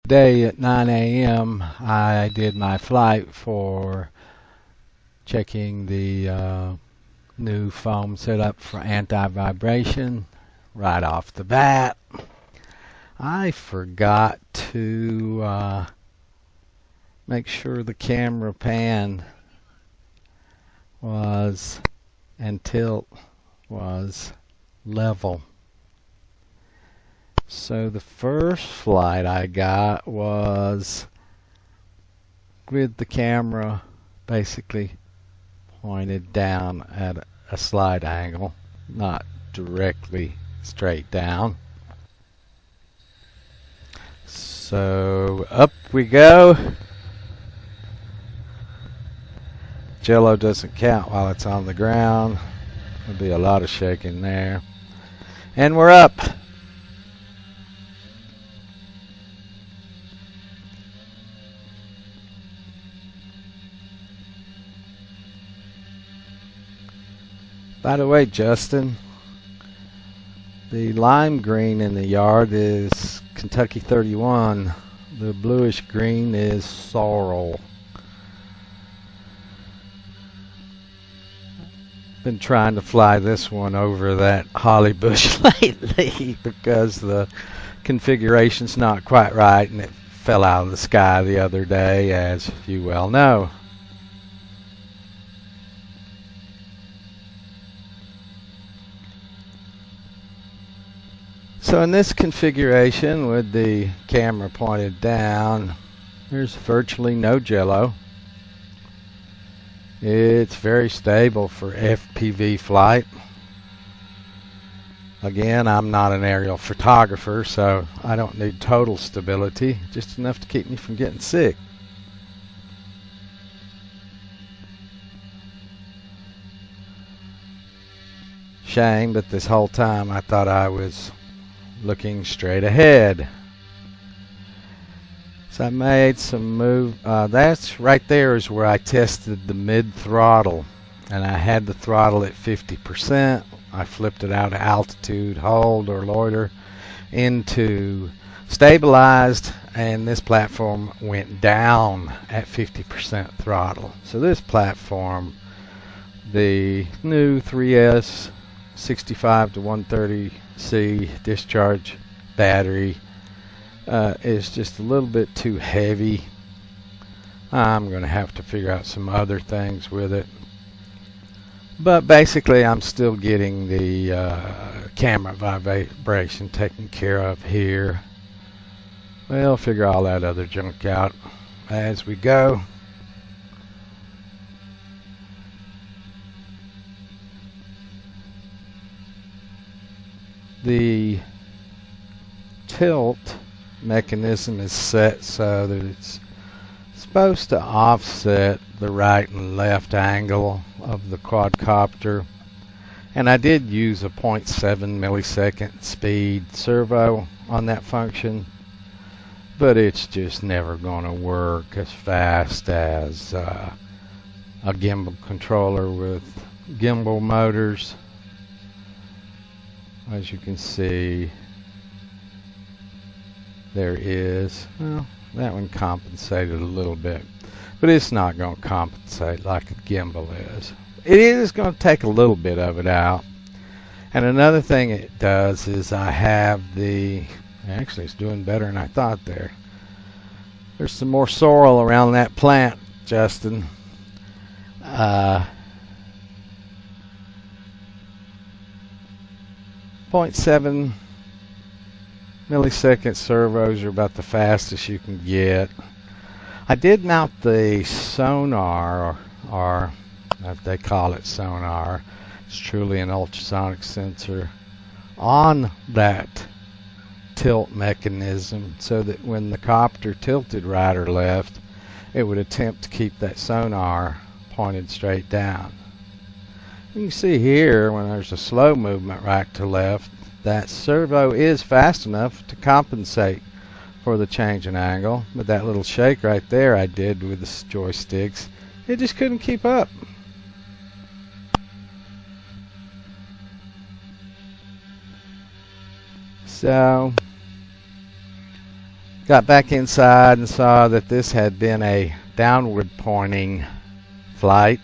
Today at 9 a.m. I did my flight for checking the new foam setup for anti-vibration. Right off the bat, I forgot to make sure the camera pan was and tilt was level. So the first flight I got was with the camera basically pointed down at a slight angle, not directly straight down. So up we go. Jello doesn't count while it's on the ground. There'll be a lot of shaking there. And we're up. By the way, Justin, the lime green in the yard is Kentucky 31. The bluish green is sorrel. Been trying to fly this one over that holly bush lately because the configuration's not quite right and it fell out of the sky the other day, as you well know. So in this configuration with the camera pointed down, there's virtually no jello. It's very stable for FPV flight. Again, I'm not an aerial photographer, so I don't need total stability, just enough to keep me from getting sick. Shame, but this whole time I thought I was looking straight ahead. So I made some move. That's right there is where I tested the mid throttle, and I had the throttle at 50%. I flipped it out of altitude, hold or loiter into stabilized, and this platform went down at 50% throttle. So this platform, the new 3S 65 to 130C discharge battery, is just a little bit too heavy. I'm going to have to figure out some other things with it. But basically I'm still getting the camera vibration taken care of here. We'll figure all that other junk out as we go. The tilt mechanism is set so that it's supposed to offset the right and left angle of the quadcopter, and I did use a 0.7 millisecond speed servo on that function, but it's just never going to work as fast as a gimbal controller with gimbal motors. As you can see, there is, well, that one compensated a little bit, but it's not going to compensate like a gimbal is. It is going to take a little bit of it out. And another thing it does is I have actually it's doing better than I thought there. There's some more sorrel around that plant, Justin. 0.7 millisecond servos are about the fastest you can get. I did mount the sonar, or if they call it sonar, it's truly an ultrasonic sensor, on that tilt mechanism so that when the copter tilted right or left, it would attempt to keep that sonar pointed straight down. You can see here when there's a slow movement right to left, that servo is fast enough to compensate for the change in angle, but that little shake right there I did with the joysticks, it just couldn't keep up. So Got back inside and saw that this had been a downward pointing flight.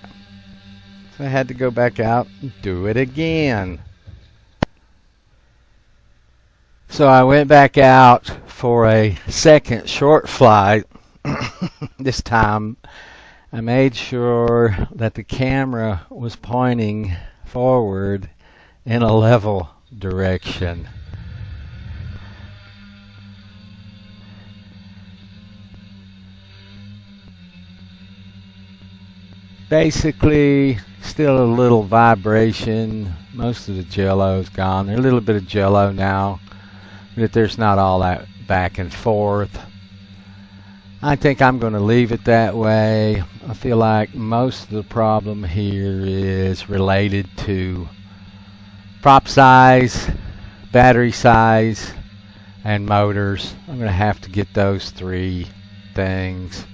So I had to go back out and do it again. So I went back out for a second short flight. This time I made sure that the camera was pointing forward in a level direction. Basically, still a little vibration. Most of the jello's gone. There's a little bit of jello now, but there's not all that back and forth. I think I'm going to leave it that way. I feel like most of the problem here is related to prop size, battery size, and motors. I'm going to have to get those three things.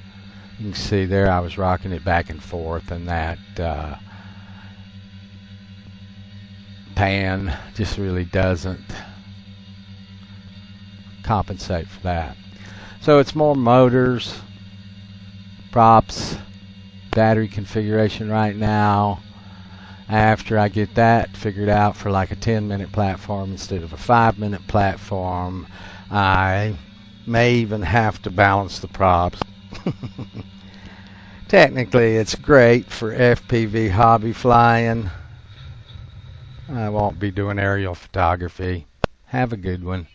You can see there I was rocking it back and forth, and that pan just really doesn't compensate for that. So it's more motors, props, battery configuration right now. After I get that figured out for like a 10-minute platform instead of a 5-minute platform, I may even have to balance the props. Technically it's great for FPV hobby flying. I won't be doing aerial photography. Have a good one.